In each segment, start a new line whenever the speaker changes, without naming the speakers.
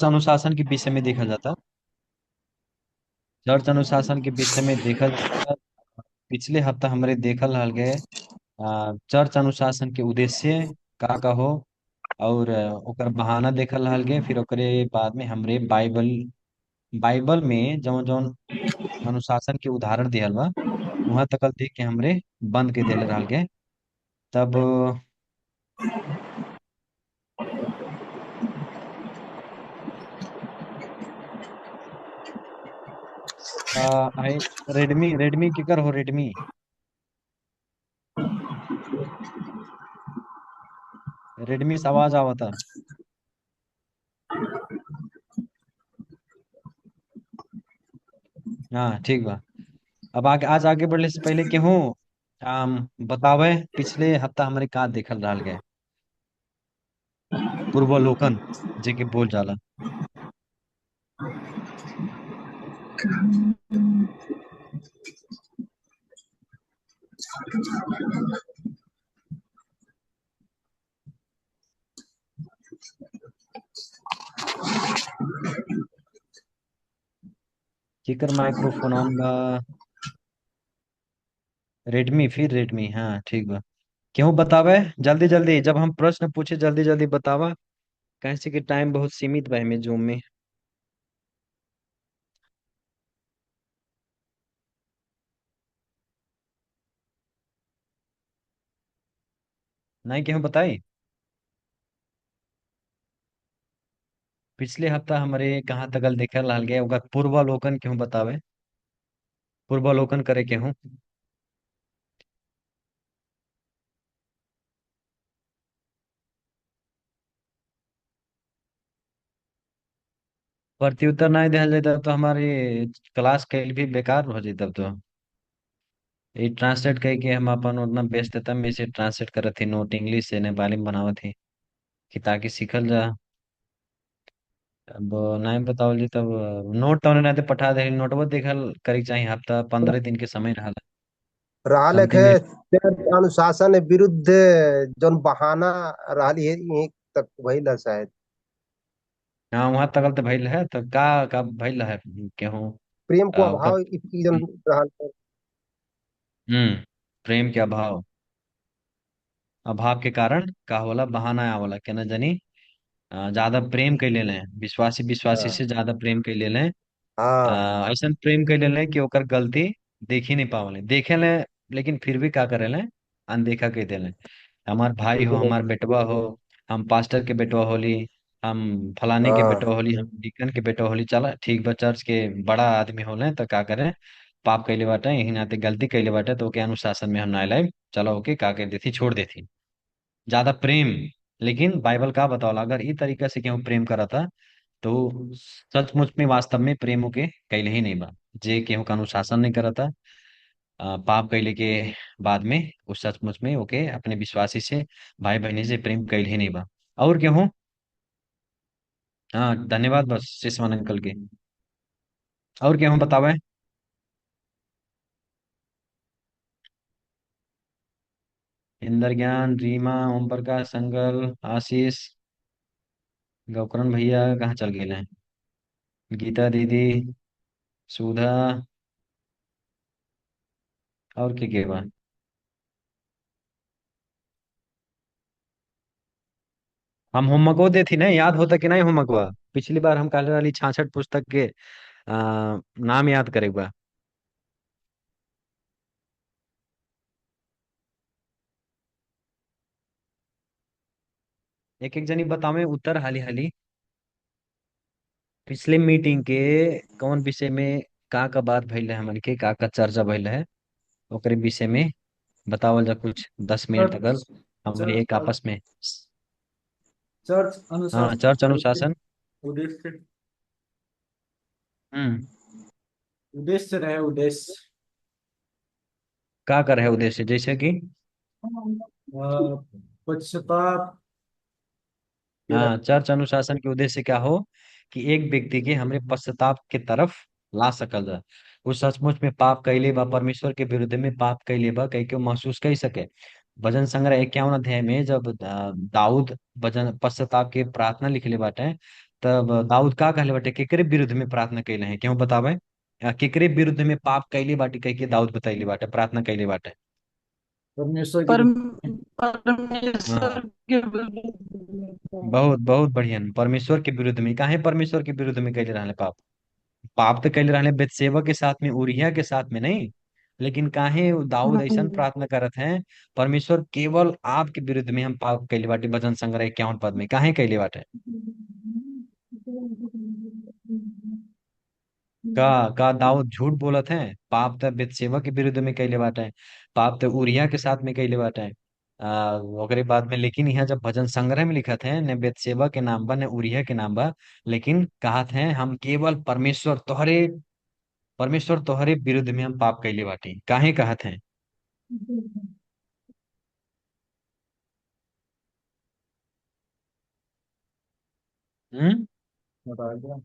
अनुशासन के विषय में देखा जाता। चर्च अनुशासन के विषय में देखा जाता। पिछले हफ्ता हमरे देखल हल गए चर्च अनुशासन के उद्देश्य का हो, और ओकर बहाना देखल हल गए। फिर ओकरे बाद में हमरे बाइबल बाइबल में जौन जौन अनुशासन के उदाहरण दिहल बा वहां तक देख के हमरे बंद के देले रहल गए। तब आई रेडमी रेडमी केकर हो रेडमी। रेडमी से आवाज आवता। हाँ ठीक बा। अब आगे आज आगे बढ़ने से पहले केहू बतावे पिछले हफ्ता हमारे का देखल रहल गए पूर्वालोकन जेके बोल जाला। केकर माइक्रोफोन ऑन बा। रेडमी फिर रेडमी हाँ ठीक बा। क्यों बतावे जल्दी जल्दी जब हम प्रश्न पूछे जल्दी जल्दी बतावा। कैसे कि टाइम बहुत सीमित बा हमें जूम में। नहीं क्यों बताई। पिछले हफ्ता हमारे कहाँ तकल देखल रहल गया ओकर पूर्वालोकन क्यों बतावे। पूर्वालोकन करे के हूँ। प्रत्युत्तर नहीं दिया जाए तब तो हमारी क्लास कैल भी बेकार हो जाए तब तो। ये ट्रांसलेट करके हम अपन उतना बेस्ट देता में इसे ट्रांसलेट करत थी नोट इंग्लिश से नेपाली में बनावत थी कि ताकि सीखल जा। अब नहीं बताओ जी तब नोट तो नहीं पठा दे नोटवा देखल करी चाहिए हफ्ता 15 दिन के समय रहा।
रहल
कमती
है
में
अनुशासन विरुद्ध जौन बहाना रहल है यहीं तक भइल है शायद।
हाँ वहां तकल तो भइल है तो का भइल है केहू
प्रेम को
ओकर।
अभाव ई जौन रहल है।
हम्म। प्रेम के अभाव अभाव के कारण का होला बहाना आवला के न जानी ज्यादा प्रेम कैले लें विश्वासी विश्वासी
हाँ
से ज्यादा प्रेम कैले लें।
हाँ,
ऐसा प्रेम कैले लें कि ओकर गलती देख ही नहीं पावले देखे लें लेकिन फिर भी का करे लें अनदेखा कह देले। हमार भाई हो
बिल्कुल।
हमार बेटवा हो हम पास्टर के बेटवा होली हम फलाने के
हाँ
बेटवा होली हम डीकन के बेटवा होली चला ठीक बा चर्च के बड़ा आदमी होले तो का करे पाप कैले बाटे यही नाते गलती कैले बाटे तो ओके अनुशासन में हम ना लाइब चलो ओके का कर देती छोड़ देती ज्यादा प्रेम। लेकिन बाइबल का बतावला अगर ई तरीका से केहू प्रेम करता तो सचमुच में वास्तव में प्रेम के कैले ही नहीं बा। जे केहू का अनुशासन नहीं करता पाप कैले के बाद में उस सचमुच में ओके अपने विश्वासी से भाई बहनी से प्रेम कैले ही नहीं बा। और केहू हाँ धन्यवाद बस शिशमान अंकल के। और केहू बतावे। इंद्र ज्ञान रीमा ओम प्रकाश संगल आशीष गौकरण भैया कहाँ चल गए हैं। गीता दीदी सुधा और के बा। हम होमवर्क देती नहीं याद होता कि नहीं होमवर्क पिछली बार हम काले वाली 66 पुस्तक के नाम याद करे बा। एक एक जनी बतावे उत्तर हाली हाली पिछले मीटिंग के कौन विषय में का बात भइल है हमन के का चर्चा भइल है ओकरे विषय में बतावल जा कुछ 10 मिनट अगर
चर्च
हम
चर्च
एक आपस में।
चर्च
हाँ
अनुशासन
चर्च
का उद्देश्य
अनुशासन।
उद्देश्य
हम्म।
उद्देश्य रहे उद्देश्य।
का कर है उद्देश्य जैसे कि
पक्षपात के
हाँ
रहे।
चर्च अनुशासन के उद्देश्य क्या हो कि एक व्यक्ति के हमरे पश्चाताप के तरफ ला सकल जाए। वो सचमुच में पाप कैले बा परमेश्वर के विरुद्ध में पाप कैले बा कह के महसूस कर सके। भजन संग्रह 51 अध्याय में जब दाऊद भजन पश्चाताप के प्रार्थना लिखले बाटे तब दाऊद का कहले बाटे, केकरे विरुद्ध में प्रार्थना कैले हैं, क्यों बतावे? केकरे विरुद्ध में पाप कैले बाटे कह के दाऊद बतैले बाटे, प्रार्थना कैले बाटे।
परमेश्वर की
परम
विरुद्ध।
परमेश्वर
हाँ,
के विरुद्ध।
बहुत बहुत बढ़िया। परमेश्वर के विरुद्ध में काहे परमेश्वर के विरुद्ध में कैले रहले पाप? पाप तो कैले रहले बेतशेबा के साथ में, उरिया के साथ में नहीं। लेकिन काहे वो दाऊद ऐसा प्रार्थना करत हैं, परमेश्वर केवल आपके विरुद्ध में हम पाप कैले बाटे, भजन संग्रह 51 पद में काहे कैले बाटे? का दाऊद झूठ बोलत है? पाप तो बेतशेबा के विरुद्ध में कैले बाटे, पाप तो उरिया के साथ में कैले बाटे। ओकरे बाद में लेकिन यहाँ जब भजन संग्रह में लिखत है, न बेतशेबा के नाम बा न उरिया के नाम बा, लेकिन कहत है हम केवल परमेश्वर तोहरे विरुद्ध में हम पाप कैले बाटी, काहे कहत हैं? हम्म।
बता दिया।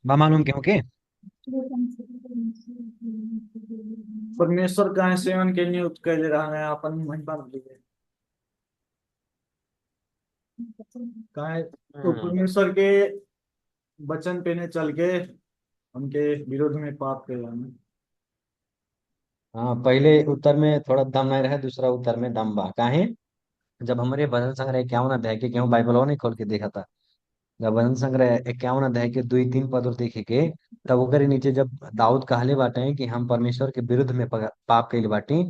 बा मालूम क्यों के?
परमेश्वर का सेवन के नियुक्त कर रहा है अपन महिमा के लिए। काहे तो
हम्म।
परमेश्वर के वचन पे ने चल के उनके विरोध में पाप कर रहा है।
हाँ, पहले उत्तर में थोड़ा दम नहीं रहे, दूसरा उत्तर में दम बा, काहे? जब हमारे भजन संग्रह 51 अध्याय के, क्यों बाइबल नहीं खोल के देखा था? जब भजन संग्रह 51 अध्याय के 2-3 पद और देखे के, तब ओकरे नीचे जब दाऊद कहले बाटे हैं कि हम परमेश्वर के विरुद्ध में पाप कैले बाटी,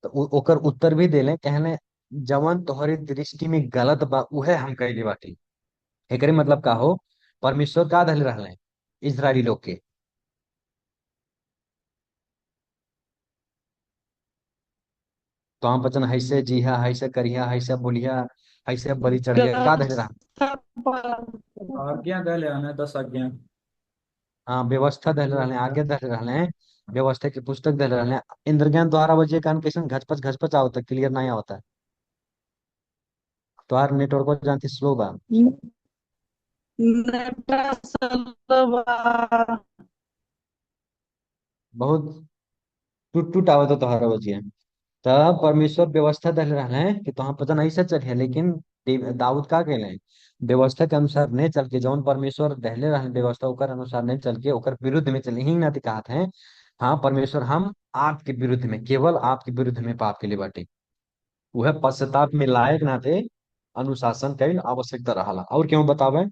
तो ओकर उत्तर भी देले, कहले जवन तोहरी दृष्टि में गलत बा उहे हम कैले बाटी। एकरे मतलब का हो? परमेश्वर का दहले रहले इजरायली लोग के, तो हम बचन हैसे जिहा, हैसे करिहा, हैसे बोलिहा, हैसे बलि चढ़िया, का दहले रहा?
आज्ञा दे ले आना 10 आज्ञा।
हाँ, व्यवस्था दहले रहले, आगे दहले रहले, व्यवस्था की पुस्तक दहले रहले। इंद्रज्ञान द्वारा बजे कान कैसन घचपच घचपच आवता, क्लियर नहीं आवता। तोहार नेटवर्क को जानती स्लो बा। बहुत टूट टूट आवत तोहार बजिए। तब परमेश्वर व्यवस्था दे रहे हैं कि तुम पता नहीं से चलिए, लेकिन दाऊद का कहले व्यवस्था के अनुसार नहीं चल के, जौन परमेश्वर दहले रहे व्यवस्था ओकर अनुसार नहीं चल के, ओकर विरुद्ध में चले ही ना कहते हैं। हाँ परमेश्वर, हम आपके विरुद्ध में, केवल आपके विरुद्ध में पाप के लिए बाटे, वह पश्चाताप में लायक ना थे, अनुशासन कैल आवश्यकता रहा। और क्यों बतावे?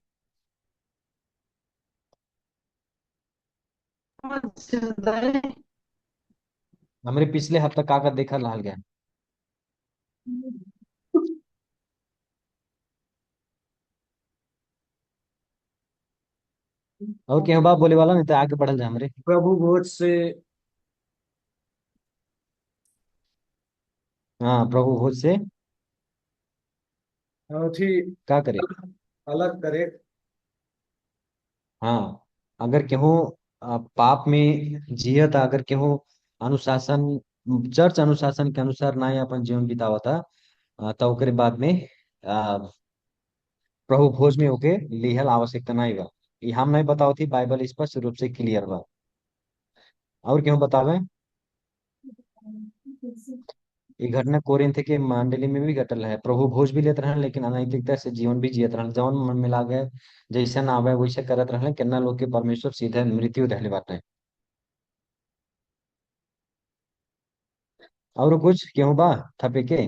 हमारे पिछले हफ्ता का देखा लाल गया। और क्यों बात बोले वाला नहीं तो आगे बढ़ल जाए हमारे।
प्रभु भोज से
हाँ, प्रभु भोज से
बहुत ही
क्या करे?
अलग करे।
हाँ, अगर केहू पाप में जियत, अगर केहू अनुशासन, चर्च अनुशासन के अनुसार ना ही अपन जीवन बितावता, तो ओकरे बाद में आ, प्रभु भोज में होके लिहल आवश्यकता नहीं बा। ई हम नहीं बताओ थी, बाइबल स्पष्ट रूप से क्लियर बा। और क्यों बतावे? ये घटना कोरिन्थ के मंडली में भी घटल है, प्रभु भोज भी लेते रहे लेकिन अनैतिकता से जीवन भी जियत रहे, जौन मन में लागे जैसे ना आवे वैसे करत रहे, कितना लोग के परमेश्वर सीधे मृत्यु दहले बाटे। और कुछ क्यों बा थपे के?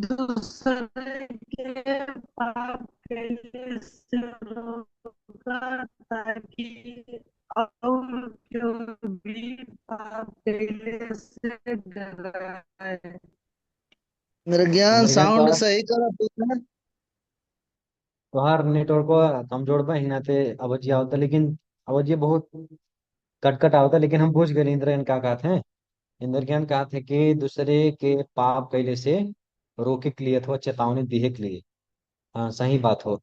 दूसरे के पाप के लिए से रोका, ताकि और जो भी पाप के लिए से डराए।
मेरा ज्ञान
इंद्रगण
साउंड
द्वारा
सही करा तू है।
तोहार नेटवर्क कमजोर बा ही नाते आवाज आवता, लेकिन आवाज बहुत कट कट आवता, लेकिन हम पूछ गए इंद्रगण का कहते हैं। इंद्रगण कहते हैं कि दूसरे के पाप कैले से रोके के लिए अथवा चेतावनी दिए के लिए। हाँ, सही बात हो।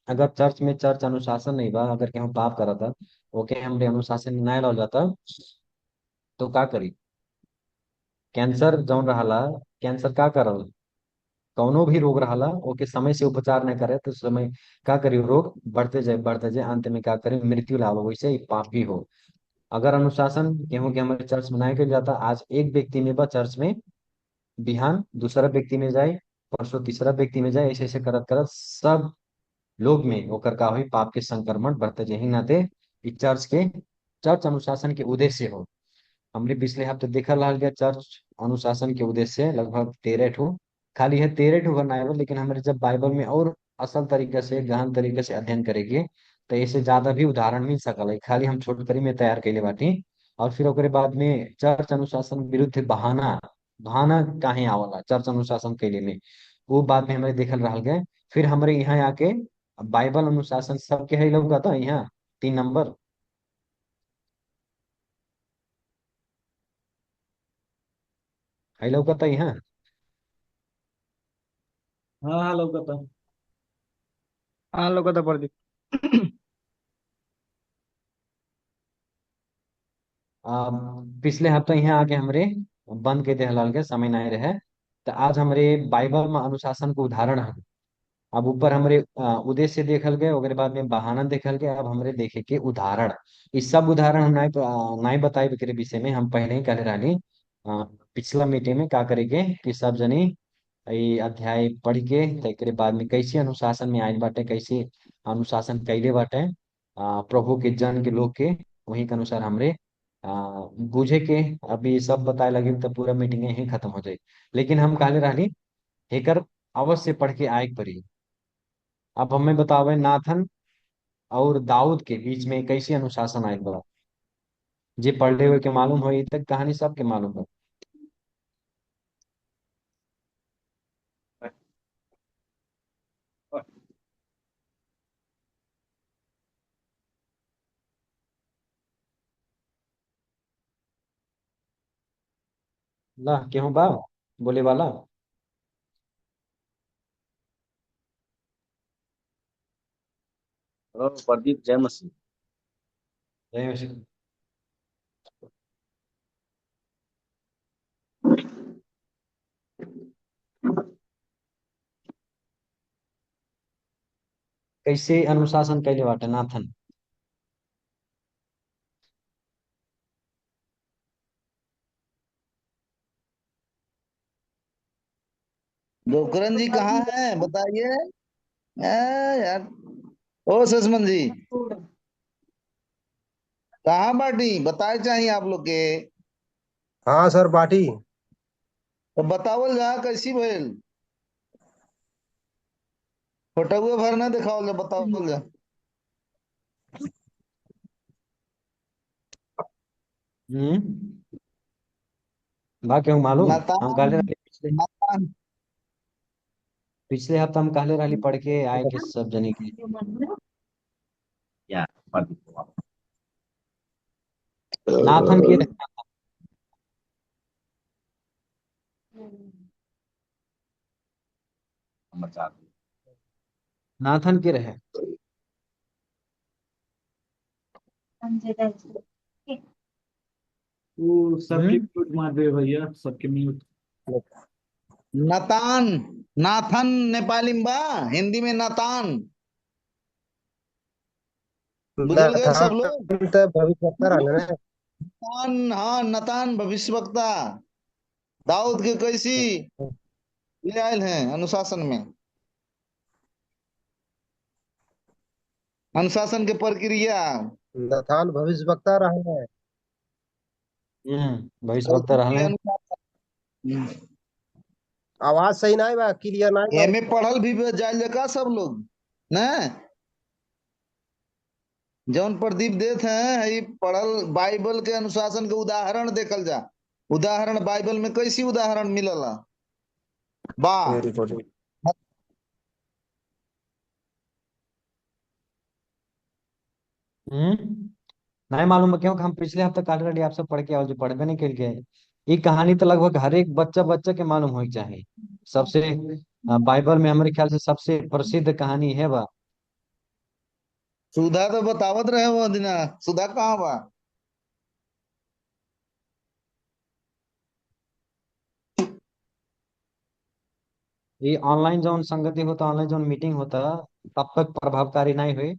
अगर चर्च में चर्च अनुशासन नहीं बा, अगर केहू पाप करा था, ओके हमरे अनुशासन में नहीं ला जाता, तो का करी? कैंसर जौन रहाला, कैंसर का करल, कौनो भी रोग रहाला, ओके समय से उपचार नहीं करे तो समय का करी, रोग बढ़ते जाए अंत में का करे, मृत्यु लाभ। वैसे ही पाप भी हो। अगर अनुशासन गेहूं के हमारे चर्च में नहीं किया जाता, आज एक व्यक्ति में बा चर्च में, बिहान दूसरा व्यक्ति में जाए, परसों तीसरा व्यक्ति में जाए, ऐसे ऐसे करत करत सब लोग में ओकर का हुई पाप के संक्रमण बढ़ते, यही नाते ई चर्च अनुशासन के उद्देश्य हो। हमने पिछले हफ्ते देखा रहा गया चर्च अनुशासन के उद्देश्य लगभग 13 ठो, खाली है 13 ठो बनाए हुए, लेकिन हमारे जब बाइबल में और असल तरीके से गहन तरीके से अध्ययन करेंगे तो इससे ज्यादा भी उदाहरण मिल सकल है, खाली हम छोटकरी में तैयार कैले बाटी। और फिर ओकरे बाद में चर्च अनुशासन विरुद्ध बहाना, बहाना काहे आवला चर्च अनुशासन कैले में, वो बाद में हमारे देखल रहा गए। फिर हमारे यहाँ आके बाइबल अनुशासन सबके है लोग था यहाँ 3 नंबर है लोग था यहाँ।
हाँ हाँ लौकता।
हाँ लोग तो प्रदीप।
आ, पिछले हफ्ते यहाँ आके हमरे बंद के देहलाल के समय नहीं रहे, तो आज हमरे बाइबल में अनुशासन को उदाहरण है। अब ऊपर हमरे उद्देश्य देखल गए, ओकरे बाद में बहाना देखल गए, अब हमरे देखे के उदाहरण। इस सब उदाहरण हम नहीं बताए एकरे विषय में, हम पहले ही कहले रहनी पिछला मीटिंग में का करेंगे कि सब जनी ये अध्याय पढ़ के तो एकरे बाद में कैसे अनुशासन में आयल बाटे, कैसे अनुशासन कैले बाटे प्रभु के जन के लोग के, वही के अनुसार हमरे बुझे के। अभी सब बताए लगे तो पूरा मीटिंग यही खत्म हो जाए, लेकिन हम कहले रहनी एकर अवश्य पढ़ के आए के पड़ी। अब हमें बतावे नाथन और दाऊद के बीच में कैसे अनुशासन आयल बा, जे पढ़े हुए के मालूम हो तक कहानी सबके मालूम हो। ला क्यों बा बोले वाला।
हेलो प्रदीप, जय मसीह।
कैसे अनुशासन कैले बाटे नाथन।
गोकरण जी कहाँ हैं बताइए। यार, ओ ससमन जी कहाँ बाटी बताए चाहिए आप लोग के।
हाँ सर बाटी।
तो बतावल जा कैसी भइल। फोटोए भर ना दिखावल जा, बतावल जा।
हम्म। बा क्यों मालूम, हम
नातान
कहले रहली
नातान
पिछले हफ्ता हम कहले रहली पढ़ के आए के सब जनी के।
या प्रदीप
नाथन के
समाचार।
नाथन के रहे।
वो सबके
हम्म।
म्यूट मार दे भैया, सबके म्यूट।
नातान नाथन नेपाली में बा, हिंदी में नातान। बुझल गए सब लोग।
नाथान तो भविष्यवक्ता रहने ना।
नातान, हाँ नातान भविष्यवक्ता दाऊद के कैसी ले आयल हैं अनुशासन में। अनुशासन के प्रक्रिया
नाथान भविष्यवक्ता रहे।
भविष्य वक्ता
कैसी के
रहले।
अनुशासन।
आवाज सही नहीं बा, क्लियर नहीं बा।
एमे पढ़ल भी जाए का सब लोग न। जौन प्रदीप देत हैं ये पढ़ल बाइबल के अनुशासन के उदाहरण देखल जा। उदाहरण बाइबल में कैसी उदाहरण मिलला बा।
Very good.
हम्म। नहीं मालूम है क्यों, हम पिछले हफ्ते काट रही आपसे पढ़ के आओ जो पढ़बे नहीं कर गए। ये कहानी तो लगभग हर एक बच्चा बच्चा के मालूम हो चाहिए। सबसे बाइबल में हमारे ख्याल से सबसे प्रसिद्ध कहानी है वह।
सुधा तो बतावत रहे वो दिना। सुधा कहाँ बा।
ये ऑनलाइन जो संगति होता, ऑनलाइन जो मीटिंग होता, तब तक प्रभावकारी नहीं हुई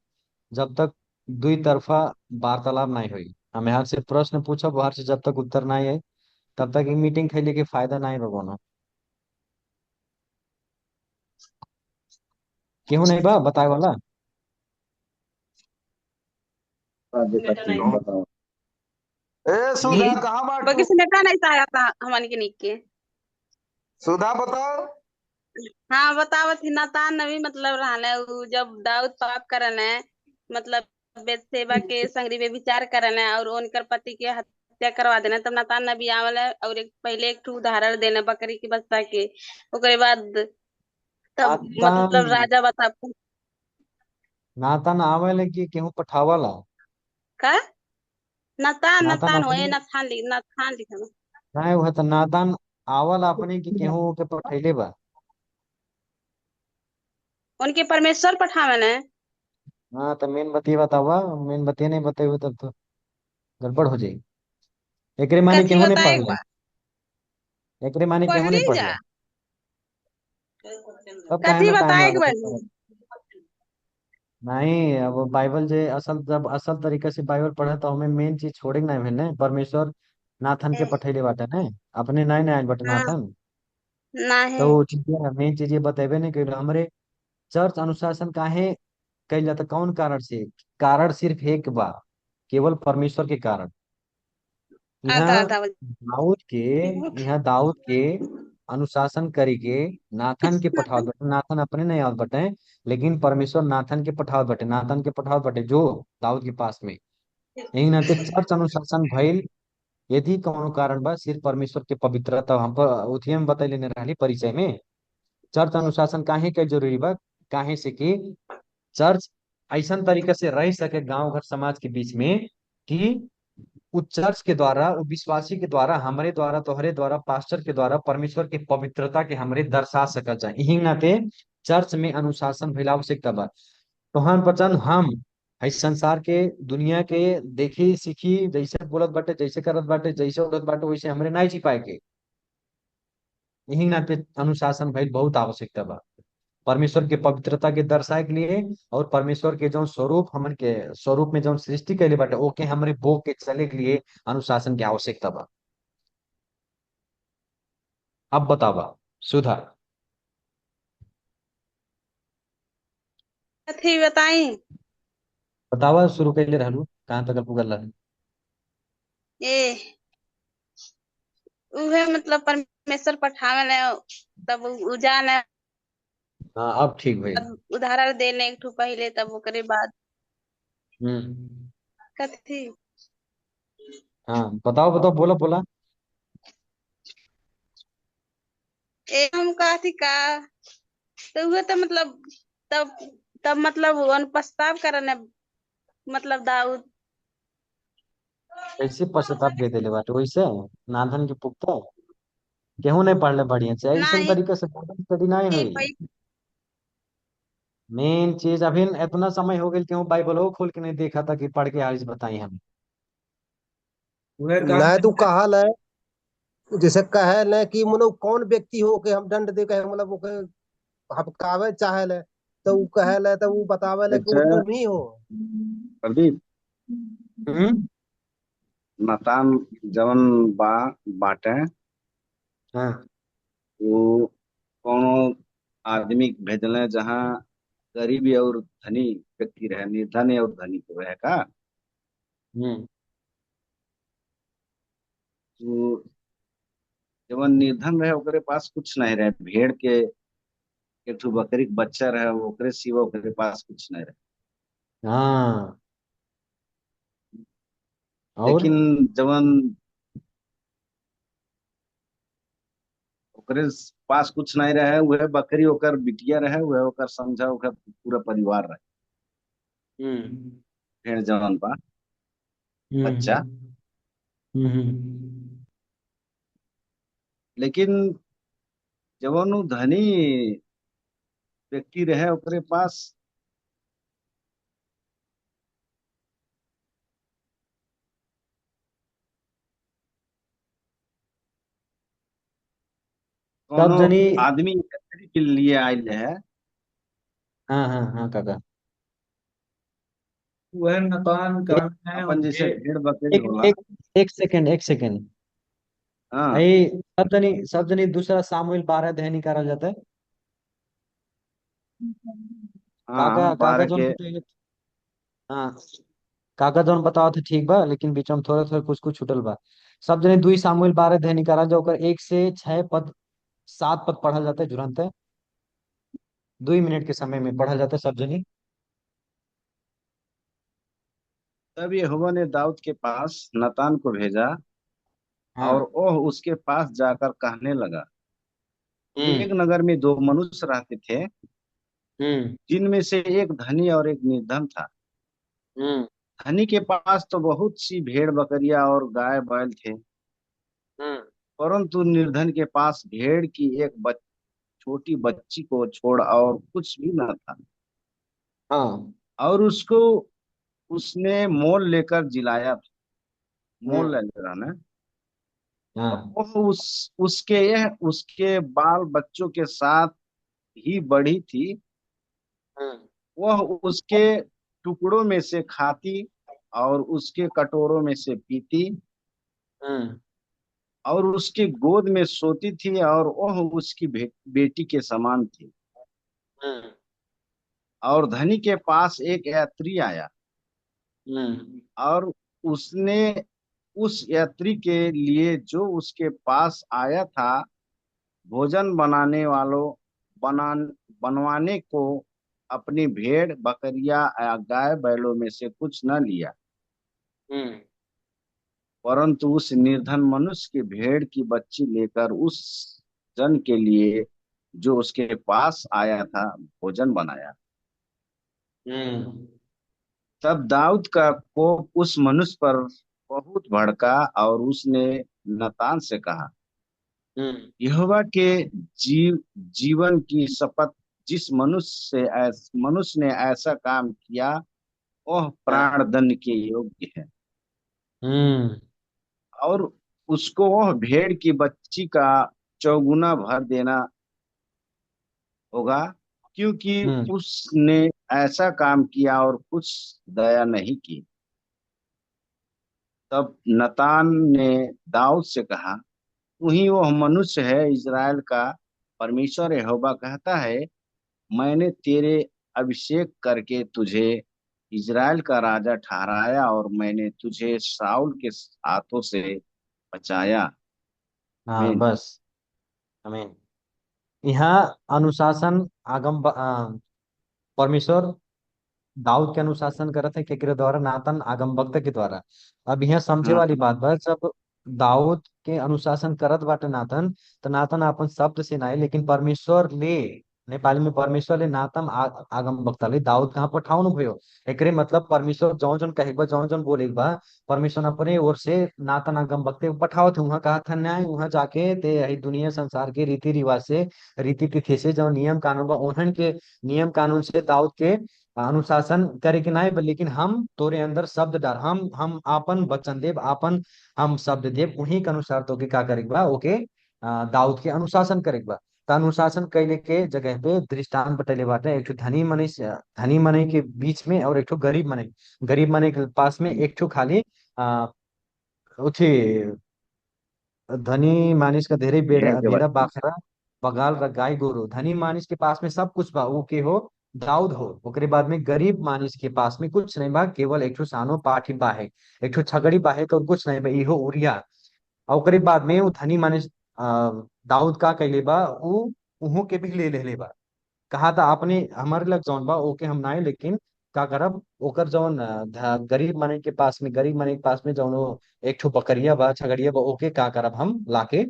जब तक दुई तरफा वार्तालाप नहीं हुई। हम यहाँ से प्रश्न पूछब, वहां से जब तक उत्तर नहीं है तब तक ये मीटिंग खेले के फायदा नहीं बनो। केहू नहीं बा बताए वाला?
देखती बताओ।
ए सुधा कहाँ
बगी
बाटू?
से नेटा नहीं आया था हमन के निक के।
सुधा बताओ।
हाँ बतावत ही नातान नबी मतलब रहने उ जब दाऊद पाप करन है मतलब बेतसेबा के संगरी में विचार करन है और उनकर पति के हत्या करवा देना तब नातान नबी आवल है और एक पहले एक ठू उदाहरण देना बकरी के बच्चा के। ओकरे बाद तब
नातान
मतलब राजा बता
नातान आवेले कि केहू पठावला?
का नातान
नातान
नातान होए
अपने
नथान लिखल।
नहीं हुआ तो नातान आवल अपने कि केहू के पठैले बा?
उनके परमेश्वर पठावन है।
हाँ तो मेन बतिया बतावा। मेन बतिया नहीं बताइए तब तो गड़बड़ हो जाई। एकरे माने
कथी
केहू नहीं
बताए
पढ़ले? एकरे माने केहू नहीं
पढ़ली जा
पढ़ले? तब काहे
कथी
में टाइम
बताए के
लागत है?
बनी।
नहीं अब बाइबल जे असल जब असल तरीके से बाइबल पढ़े तो हमें मेन चीज छोड़े के नहीं भेने परमेश्वर नाथन के पठैले बाटे ने अपने नहीं आयल बाटे
हाँ
नाथन। तो
नहीं
वो चीजें मेन चीज ये बतेबे नहीं कि हमरे चर्च अनुशासन काहे कइल जाता कौन कारण से? कारण सिर्फ एक बा, केवल परमेश्वर के कारण।
आता
यहाँ
आता
दाऊद के यहाँ दाऊद के अनुशासन करी के नाथन के पठावत बटे। नाथन अपने नहीं आवत बटे, लेकिन परमेश्वर नाथन के पठावत बटे। नाथन के पठावत बटे जो दाऊद के पास में। यही नाते चर्च अनुशासन भइल यदि कौनो कारण बा सिर्फ परमेश्वर के पवित्रता। हम उथिये में बतैले नहीं रहली परिचय में। चर्च अनुशासन काहे के जरूरी बा? काहे से कि चर्च ऐसा तरीके से रह सके गांव घर समाज के बीच में कि उस चर्च के द्वारा उस विश्वासी के द्वारा हमरे द्वारा तोहरे द्वारा पास्टर के द्वारा परमेश्वर के पवित्रता के हमरे दर्शा सकल जाए। यही नाते चर्च में अनुशासन भइल आवश्यकता बा। तो हम पहचान हम इस संसार के दुनिया के देखी सीखी जैसे बोलत बाटे जैसे करत बाटे जैसे उड़त बाटे वैसे हमरे नहीं जी पाए के। यही नाते अनुशासन भइल बहुत आवश्यकता बा परमेश्वर के पवित्रता के दर्शाए के लिए। और परमेश्वर के जो स्वरूप हमन के स्वरूप में जो सृष्टि कैले बाटे ओके हमरे बो के चले के लिए अनुशासन की आवश्यकता बा। अब बतावा सुधा।
कथी बताई।
बतावा शुरू कैले रहलू कहाँ तक पुगल रहलू?
ए उहे मतलब परमेश्वर पठावन है तब उजान है
हाँ अब ठीक भइल।
उदाहरण देने एक ठू पहले तब ओकरे बाद
हम्म।
कथी।
हाँ बताओ बताओ बोला बोला।
ए हम कथी का तो उहे तो मतलब तब तब मतलब वन पछताव करन है मतलब दाऊद।
कैसे पश्चाताप के दिले बाटे वैसे नाथन के पुख्ता केहू नहीं पढ़ले बढ़िया से ऐसा
नहीं
तरीके से बाइबल स्टडी नहीं हुई।
भाई
मेन चीज अभी इतना समय हो गया क्यों बाइबल हो खोल के नहीं देखा था कि पढ़ के आज बताई हम।
वह काम
नहीं तू
नहीं है।
कहा ले जैसे कहे ले कि मनो कौन व्यक्ति हो के हम दंड दे के मतलब ओके हपकावे चाहे ले तो ऊ कहे ले तो ऊ बतावे ले कि वो
अच्छा
तुम ही हो।
प्रदीप,
हम्म।
नातान जवन बा बाटे
हाँ
वो कोनो आदमी के भेजले जहाँ गरीबी और धनी व्यक्ति रहे, निर्धन और धनी को रहे का।
हम्म।
तो जवन निर्धन रहे ओकरे पास कुछ नहीं रहे, भेड़ के एक ठो बकरी के बच्चा रहे ओकरे सिवा ओकरे पास कुछ नहीं रहे।
हाँ और
लेकिन जवन ओकरे पास कुछ नहीं रहे वह बकरी ओकर बिटिया रहे, वह ओकर समझा ओकर पूरा परिवार रहे।
हम्म।
भेड़ जवन बा बच्चा।
हम्म। हम्म।
लेकिन जवन उ धनी व्यक्ति रहे ओकरे पास
सब
कोनो
जनी।
आदमी एकत्रित के लिए आयल है।
हाँ हाँ हाँ काका।
वह नतान
एक
कहना है
अपन जैसे
उनके।
भेड़ बकरी
एक
होला।
एक एक सेकंड एक सेकंड।
हाँ।
आई सब जनी दूसरा सामुएल 12 अध्याय निकाला जाता है।
हाँ
काका काका
12
जोन
के।
बताइए। हाँ, काका जोन बताओ थे ठीक बा, लेकिन बीच में थोड़ा थोड़ा कुछ कुछ छूटल बा। सब जने 2 सामुएल 12 अध्याय निकाला जो ओकर 1 से 6 पद 7 पद पढ़ल जाते तुरंत, 2 मिनट के समय में पढ़ल जाते सब जनी।
तब यहोवा ने दाऊद के पास नतान को भेजा, और
हाँ।
वह उसके पास जाकर कहने लगा, एक
हम्म।
नगर में दो मनुष्य रहते थे,
हम्म।
जिनमें से एक धनी और एक निर्धन था।
हम्म।
धनी के पास तो बहुत सी भेड़ बकरियां और गाय बैल थे,
हम्म।
परंतु निर्धन के पास भेड़ की एक छोटी बच्ची को छोड़ और कुछ भी न था।
हाँ।
और उसको उसने मोल लेकर जिलाया था। मोल
हम्म।
ले रहा ना। और
हाँ।
वह उसके बाल बच्चों के साथ ही बढ़ी थी।
हम्म।
वह उसके टुकड़ों में से खाती और उसके कटोरों में से पीती
हम्म।
और उसकी गोद में सोती थी, और वह उसकी बेटी के समान थी।
हम्म।
और धनी के पास एक यात्री आया,
हम्म।
और उसने उस यात्री के लिए जो उसके पास आया था भोजन बना बनवाने को अपनी भेड़ बकरियां या गाय बैलों में से कुछ न लिया,
हम्म।
परंतु उस निर्धन मनुष्य की भेड़ की बच्ची लेकर उस जन के लिए जो उसके पास आया था भोजन बनाया।
हम्म।
तब दाऊद का कोप उस मनुष्य पर बहुत भड़का, और उसने नतान से कहा,
हम्म।
यहोवा के जीवन की शपथ, जिस मनुष्य ने ऐसा काम किया वह
हाँ।
प्राण दंड के योग्य है।
हम्म।
और उसको वह भेड़ की बच्ची का चौगुना भर देना होगा, क्योंकि
हम्म।
उसने ऐसा काम किया और कुछ दया नहीं की। तब नतान ने दाऊद से कहा, तू ही वह मनुष्य है, इज़राइल का परमेश्वर यहोवा कहता है, मैंने तेरे अभिषेक करके तुझे इज़राइल का राजा ठहराया, और मैंने तुझे शाऊल के हाथों से बचाया।
हाँ
आमीन।
बस। आमीन। यहाँ अनुशासन परमेश्वर दाऊद के अनुशासन करत है केकरे द्वारा, नातन आगम वक्त के द्वारा। अब यहाँ समझे
हाँ
वाली बात बा, जब दाऊद के अनुशासन करत बाटे नातन, तो नातन अपन शब्द से नहीं, लेकिन परमेश्वर ले, नेपाली में परमेश्वर ले नातन आगम वक्ता ले दाऊद कहाँ पठाउनु भयो। एकरे मतलब परमेश्वर जौन जौन कहेबा जौन जौन बोलेबा, परमेश्वर अपने ओर से नातन आगम वक्ते पठाओ थे। वहाँ कहा था न्याय, वहाँ जाके ते यही दुनिया संसार के रीति रिवाज से, रीति तिथि से जो नियम कानून बा उन्हन के नियम कानून से दाऊद के अनुशासन करे के नाय, लेकिन हम तोरे अंदर शब्द डाल, हम आपन वचन देव, आपन हम शब्द देव, उन्हीं के अनुसार तो के का करे के बा, ओके दाऊद के अनुशासन करे के बा। त अनुशासन कैले के जगह पे दृष्टांत बतैले बाटे, एक ठो धनी मने के बीच में और एक ठो गरीब मने के पास में एक ठो खाली आ, उठी धनी मानिस का धेरे
भेड़
बेड़ा
के
भेड़ा
बच्चे।
बाखरा बगाल र गाय गोरु, धनी मानिस के पास में सब कुछ बा, वो के हो दाऊद हो। ओकरे बाद में गरीब मानिस के पास में कुछ नहीं बा, केवल एक ठो सानो पाठी बा है, एक ठो छगड़ी बा है, तो कुछ नहीं बा, इहो उरिया। और ओकरे बाद में वो धनी मानिस दाऊद का कैले बा, ऊ उहो के भी ले ले बा। कहा था आपने हमारे लग जौन बा ओके हम नाई, लेकिन का करब ओकर जौन गरीब मने के पास में जौन वो एक ठो बकरिया बा छगड़िया बा, ओके का करब हम लाके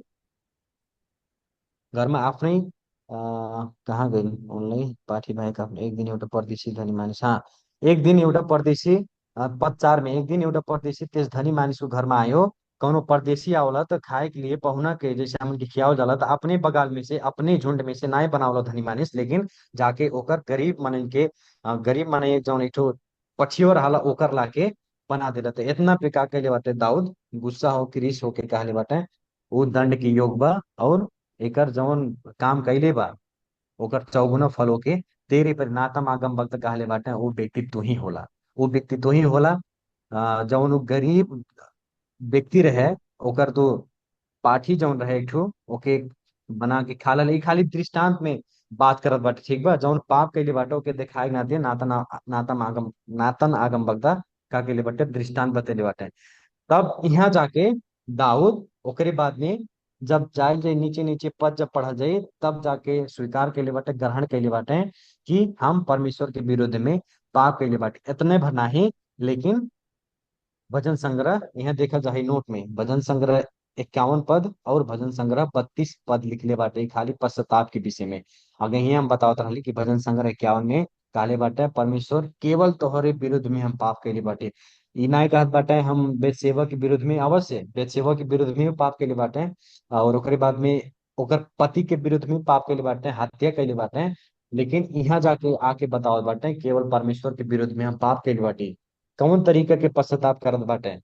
घर में आफ्नै कहाँ गई उनलाई पाठी भाइ आफ्नो एक दिन एउटा परदेशी धनी मानिस, हाँ, एक दिन एउटा परदेशी पद 4 में एक दिन एउटा परदेशी त्यस धनी मानिसको घरमा आयो। कौनो परदेशी आवला तो खाए के लिए पहुना के जैसे हमन के खियावल जाला, तो अपने बगाल में से अपने झुंड में से नाय बनावला धनी मानिस, लेकिन जाके ओकर गरीब माने जौन एक ठो पछियो रहला ओकर लाके बना देला। तो इतना पे का कैले बाटे दाऊद गुस्सा हो क्रिस होके कहले बाटे वो दंड के योग बा, और एकर जौन काम कैले बा ओकर चौगुना फल होके तेरे पर नातम आगम वक्त कहले बाटे वो व्यक्ति तू ही होला। वो व्यक्ति तू ही होला। जौन उ गरीब व्यक्ति रहे ओकर तो पाठी जौन रहे एक ठो ओके बना के खा ला, खाली दृष्टांत में बात करत बाटे, ठीक बा। जौन पाप कइले बाटे ओके देखाए ना दे, नातन आगम बगदा का कइले बाटे, दृष्टांत बतेले बाटे। तब यहाँ जाके दाऊद ओकरे बाद में जब जाए जाए नीचे नीचे पद जब पढ़ल जाए, तब जाके स्वीकार कैले बाटे, ग्रहण कैले बाटे कि हम परमेश्वर के विरुद्ध में पाप कैले बाटे। इतने भर नाही, लेकिन भजन संग्रह यहाँ देखा जाए नोट में, भजन संग्रह 51 पद और भजन संग्रह 32 पद लिखले बाटे खाली पश्चाताप के विषय में। अगर यहाँ हम बतावत रहली कि भजन संग्रह 51 में काले बाटे परमेश्वर केवल तोहरे विरुद्ध में हम पाप कैले बाटे। ई ना कहत बाटे हम बेतसेवा के विरुद्ध में, अवश्य बेतसेवा के विरुद्ध में भी पाप कैले बाटे, और ओकरे बाद में ओकर पति के विरुद्ध में पाप कैले बाटे, हत्या कैले बाटे। लेकिन यहाँ जाके आके बतावत बाटे केवल परमेश्वर के विरुद्ध में हम पाप कैले बाटे। कौन तरीका के पश्चाताप करत बाटे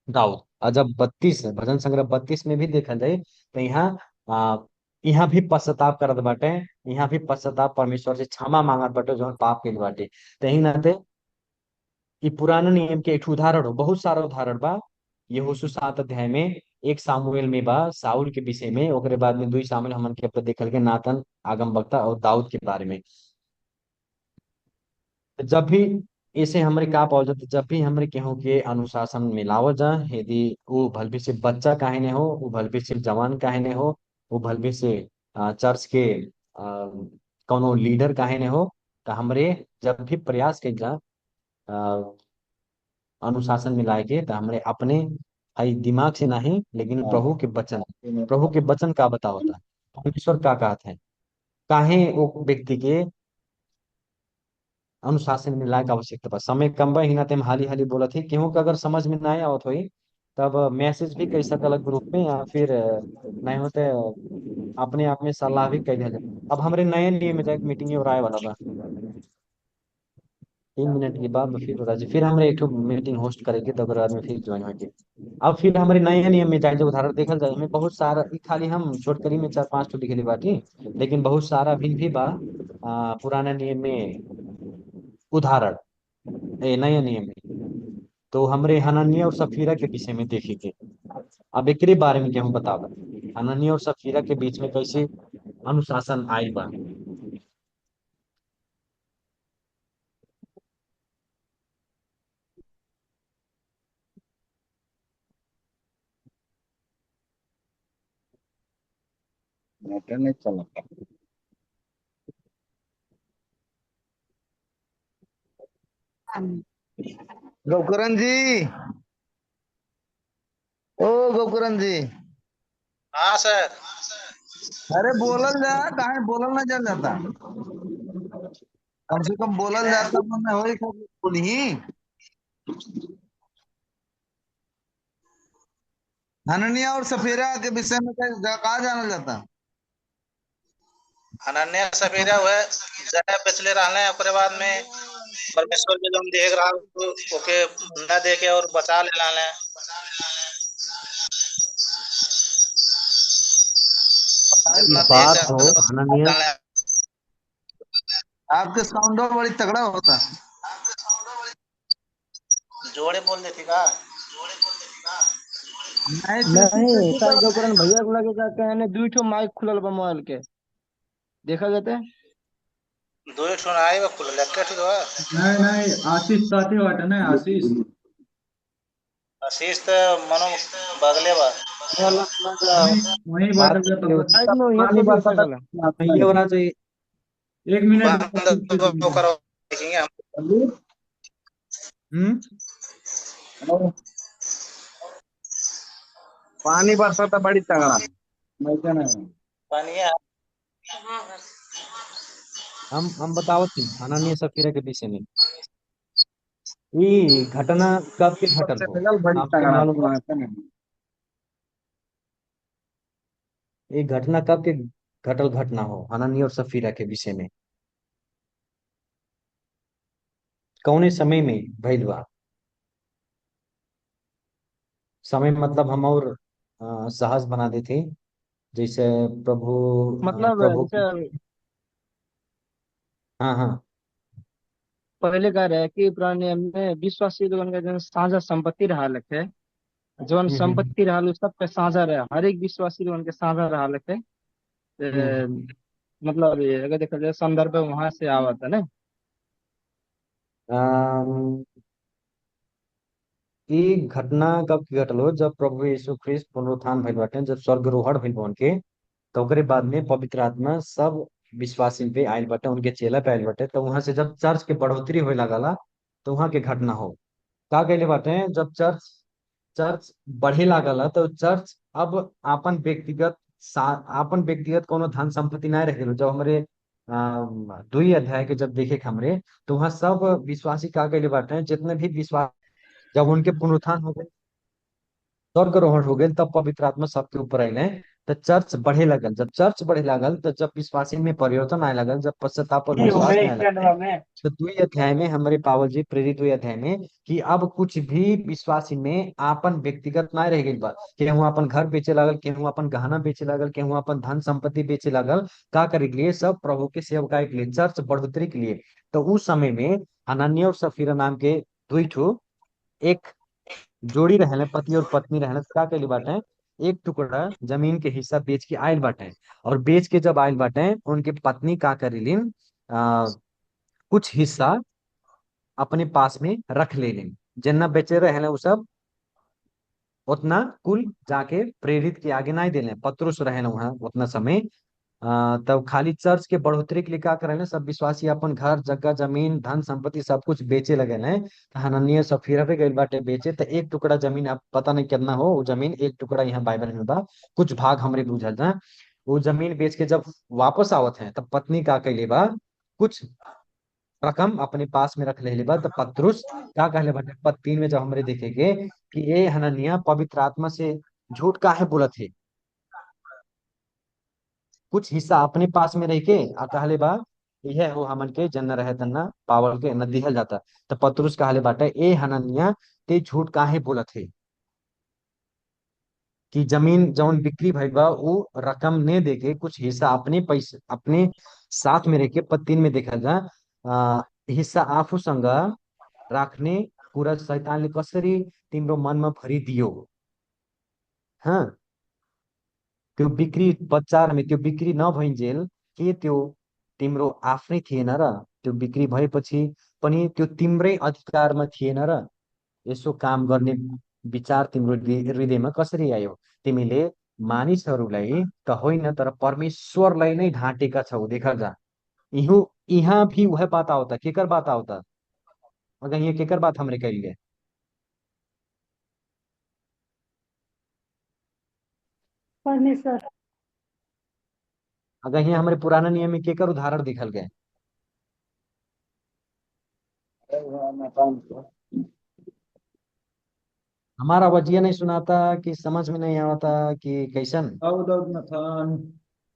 दाऊद। और जब 32 भजन संग्रह 32 में भी देखा जाए तो यहाँ भी पश्चाताप करत बाटे। यहाँ भी पश्चाताप परमेश्वर से क्षमा मांगत बाटे जो पाप के बाटे। तो यही नाते ई पुराना नियम के एक उदाहरण हो, बहुत सारा उदाहरण बा। यहोशू 7 अध्याय में, 1 सामुएल में बा साउल के विषय में, ओकरे बाद में 2 सामुएल हमन के ऊपर देखल के नातन आगम वक्ता और दाऊद के बारे में। जब भी ऐसे हमरे का पावल जाते, जब भी हमरे केहू के अनुशासन मिलावल जा, यदि वो भलभी से बच्चा काहे ने हो, वो भलभी से जवान काहे ने हो, वो भलभी से चर्च के कोनो लीडर काहे ने हो, तो हमरे जब भी प्रयास कइल जा अ, अनुशासन मिलाए के, तो हमरे अपने आई दिमाग से नहीं, लेकिन प्रभु के वचन का बतावता, परमेश्वर का कहत है, काहे वो व्यक्ति के अनुशासन में लायक आवश्यकता बा। समय कम बा, हिना तेम हाली हाली बोलत ही केहू का अगर समझ में ना आवत होई तब मैसेज भी कर सकल ग्रुप में, या फिर नहीं होते अपने आप में सलाह भी कर दिया। अब हमरे नए नियम में जाए मीटिंग और आए वाला बा, 3 मिनट के बाद फिर हो फिर हमरे एक मीटिंग होस्ट करेंगे, तो ओकरा बाद में फिर ज्वाइन होंगे। अब फिर हमारे नए नियम में जाए जो उदाहरण देखल जाए, हमें बहुत सारा ई खाली हम छोटकरी में 4-5 लिखली बाटी, लेकिन बहुत सारा भी बा पुराना नियम में उदाहरण नया नियम में। तो हमरे हनन्याह और सफीरा के विषय में देखेंगे। अब एकरे बारे में हम बतावा हनन्याह और सफीरा के बीच में कैसे अनुशासन आयल बा।
नेटर नहीं चला। गोकरण जी, ओ गोकरण जी,
हाँ सर।
अरे बोलल जा, काहे बोलल ना चल जाता, कम से कम बोलल जाता मन होई बोली। हननिया और सफीरा के विषय में कहा जानल जाता।
अनन्या सफीरा हुए जगह बेचले रहने, ओकरे बाद में परमेश्वर के जौन देख रहा ओके न देके और बचा ले रहने।
ई
जितना देख
बात हो हनन्याह,
सकते
आपके साउंड बड़ी तगड़ा होता।
जोड़े बोल देती का।
नहीं
नहीं
ठीक
तार गोकरण भैया को लगे जाके है 2 माइक खुलल बा मोबाइल के, देखा जाते।
दो ही ठो आई बा खुल लक्के ठीक बा।
नहीं नहीं, आशीष साथी वाटे ना, आशीष।
आशीष तो मनो बगले बा।
वहीं वहीं बात
बात
कर तो
साइड में ये
पानी
सब भी हो
बरसात
सकल है।
ये होना चाहिए।
1 मिनट
बंद करो देखेंगे हम।
हम्म।
पानी बरसाता बड़ी तगड़ा। मैं क्या नहीं
पानी है।
हम बतावत थी हनन्याह सफीरा के विषय में। ये घटना कब के घटल हो,
बड़ी
आपके
तगड़ा
मालूम बा?
सुना था।
ये घटना कब के घटल घटना हो हनन्याह और सफीरा के विषय में, कौने समय में भइल बा? समय मतलब हम और सहज बना देते, जैसे प्रभु
मतलब
प्रभु की।
जैसे
हाँ हाँ।
पहले कह रहे हैं कि पुराने नियम में विश्वासी लोगन का जन साझा संपत्ति रहा है, जौन
हम्म।
संपत्ति रहा सब पे साझा रहे, हर एक विश्वासी लोगन के साझा रहा है।
हम्म।
मतलब ये अगर देखा जाए संदर्भ वहां से आवत है ना।
अम, ई घटना कब की घटल हो, जब प्रभु यीशु ख्रिस्त पुनरुत्थान भइल बाटे, जब स्वर्गरोहण भइल बा उनके, तो ओकरे बाद में पवित्र आत्मा सब विश्वासी पे आयल बाटे, उनके चेला पे आयल बाटे। तो वहां से जब चर्च के बढ़ोतरी होए लागला, तो वहां के घटना हो का कइले बाटे, जब चर्च चर्च बढ़े लागल तो चर्च अब आपन व्यक्तिगत आपन व्यक्तिगत कोनो धन संपत्ति नहीं रह गेलो। जब हमरे 2 अध्याय के जब देखे के हमरे, तो वहाँ सब विश्वासी का कइले बाटे, जितने भी विश्वास जब उनके पुनरुत्थान हो गए, स्वर्गारोहण हो गए, तब पवित्र आत्मा सबके ऊपर अले। तो चर्च बढ़े लगल, जब चर्च बढ़े लागल तो जब विश्वासी में परिवर्तन आए लगल, जब पश्चाताप और विश्वास में आए लगल, तो 2 अध्याय में हमारे पावल जी प्रेरित 2 अध्याय में कि अब कुछ भी विश्वासी में आपन व्यक्तिगत ना रह गई बा। केहू अपन घर बेचे लागल, केहू अपन गहना बेचे लागल, केहू अपन धन संपत्ति बेचे लागल, का करे के लिए, सब प्रभु के सेवकाई के लिए, चर्च बढ़ोतरी के लिए। तो उस समय में हनन्याह और सफीरा नाम के दुई ठो एक जोड़ी रहले, पति और पत्नी रहले, तो का कैली बाटे, एक टुकड़ा जमीन के हिस्सा बेच के आयल बाटे। और बेच के जब आयल बाटे, उनके पत्नी का करीलिन, कुछ हिस्सा अपने पास में रख लेलिन, जितना बेचे रहे उ सब उतना कुल जाके प्रेरित के आगे नहीं देले। पतरुस रहे वहां उतना समय। तब खाली चर्च के बढ़ोतरी के लिए क्या करे सब विश्वासी अपन घर जगह जमीन धन संपत्ति सब कुछ बेचे लगे हैं। हनन्याह सफीरा पे गइल बाटे बेचे, तो एक टुकड़ा जमीन, अब पता नहीं कितना हो वो जमीन, एक टुकड़ा यहाँ बाइबल में बा, कुछ भाग हमरे बुझल जा। वो जमीन बेच के जब वापस आवत है, तब पत्नी का कैले बा, कुछ रकम अपने पास में रख ले बा। तब पतरुस का कहले बाटे पद 3 में जब हमरे देखेंगे कि ये हनन्याह पवित्र आत्मा से झूठ काहे बोलत है, कुछ हिस्सा अपने पास में रह के आ कहले बा, यह हो हमन के जन्न रहे तन्ना पावल के न दिहल जाता। तो पतरुस कहले बाटे, ए हनन्याह ते झूठ काहे बोलत है, कि जमीन जौन बिक्री भइल बा वो रकम ने देके कुछ हिस्सा अपने पैसे अपने साथ में रह के। पद 3 में देखल जा, हिस्सा आफू संग राख्ने कुरा शैतानले कसरी तिम्रो मनमा भरिदियो। हाँ, त्यो बिक्री बजारमा त्यो बिक्री नभइन्जेल के त्यो तिम्रो आफ्नै थिएन र, त्यो बिक्री भएपछि पनि त्यो तिम्रै अधिकारमा थिएन र, यसो काम गर्ने विचार तिम्रो हृदयमा कसरी आयो? तिमीले मानिसहरूलाई त होइन तर परमेश्वरलाई नै ढाँटेका छौ। देखा जा, इहो यहाँ भी वह बात आवता, केकर बात आवता, अगर ये केकर बात हमरे कहिए,
परमेश्वर।
अगर यहाँ हमारे पुराना नियम में केकर उदाहरण दिखल गए। हमारा वजिया नहीं सुनाता कि समझ में नहीं आता कि कैसन।
दाऊद और नथान।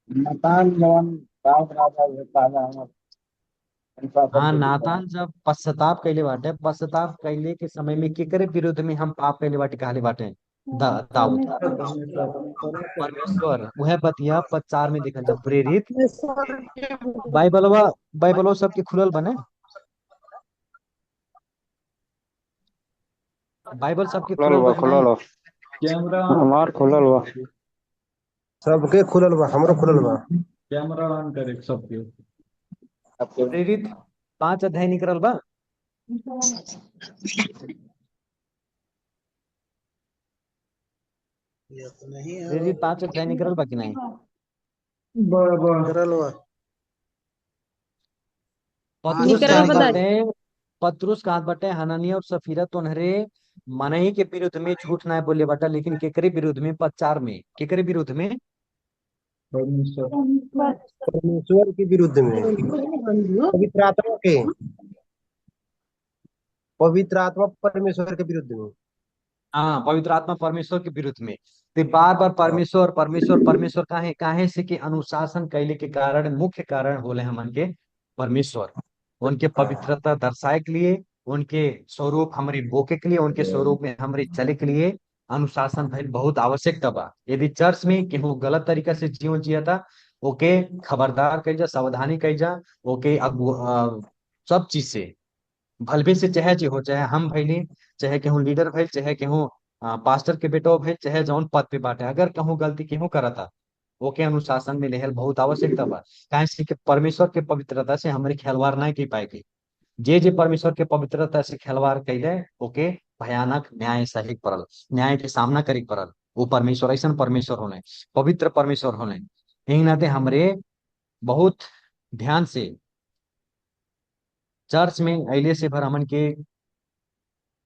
नातान जवन दाऊद राजा के पहला अनुशासन
हाँ,
के विषय
नातान जब पश्चाताप कैले बाटे, पश्चाताप कैले के समय में केकरे विरुद्ध में हम पाप कैले बाटे कहले बाटे, दाऊद परमेश्वर। वह बतिया पद 4 में देखल जब प्रेरित बाइबलवा बाइबलवा सबके खुलल बने, बाइबल सबके
खुलल
खुलल
बा
बा कि
खुलल
नहीं?
बा
कैमरा
हमार खुलल बा।
सबके खुलल बा, हमरो खुलल बा।
कैमरा ऑन करे सबके।
आपके
प्रेरित 5 अध्याय निकलल बा। प्रेरित 5 अध्याय निकलल बा कि नहीं?
बराबर।
करल बा।
पतरुस
निकरल
कहत
बता।
बाटे, पतरुस कहत बाटे हनन्याह और सफीरा तोन्हरे मनई के विरुद्ध में झूठ ना बोले बाटा, लेकिन केकरे विरुद्ध में, पद 4 में केकरे विरुद्ध में,
परमेश्वर।
परमेश्वर के विरुद्ध में, पवित्र आत्मा के, पवित्र आत्मा परमेश्वर के विरुद्ध में।
हाँ, पवित्र आत्मा परमेश्वर के विरुद्ध में। तो बार बार परमेश्वर परमेश्वर परमेश्वर काहे काहे से कि अनुशासन कैले के कारण, मुख्य कारण होले हमन के परमेश्वर, उनके पवित्रता दर्शाए के लिए, उनके स्वरूप हमारी बोके के लिए, उनके स्वरूप में हमारी चले के लिए अनुशासन भइल बहुत आवश्यकता बा। यदि चर्च में केहू गलत तरीका से जीवन जियता, ओके खबरदार कइल जा, सावधानी कइल जा, ओके सब चीज से भलबे से, चाहे जे हो, चाहे हम भैली, चाहे केहू लीडर भइल, चाहे केहू पास्टर के बेटो भइल, चाहे जौन पद पे बाटे, अगर कहूँ गलती केहू करता, ओके अनुशासन में लेहल बहुत आवश्यकता बा। काहे से कि परमेश्वर के पवित्रता से हमारे खिलवाड़ नहीं की पाएगी। जे जे परमेश्वर के पवित्रता से खिलवाड़ कैले ओके भयानक न्याय सही पड़ल, न्याय के सामना करे पड़ल। वो परमेश्वर ऐसा परमेश्वर होने, पवित्र परमेश्वर होने। यही नाते हमरे बहुत ध्यान से चर्च में अले से भर हमन के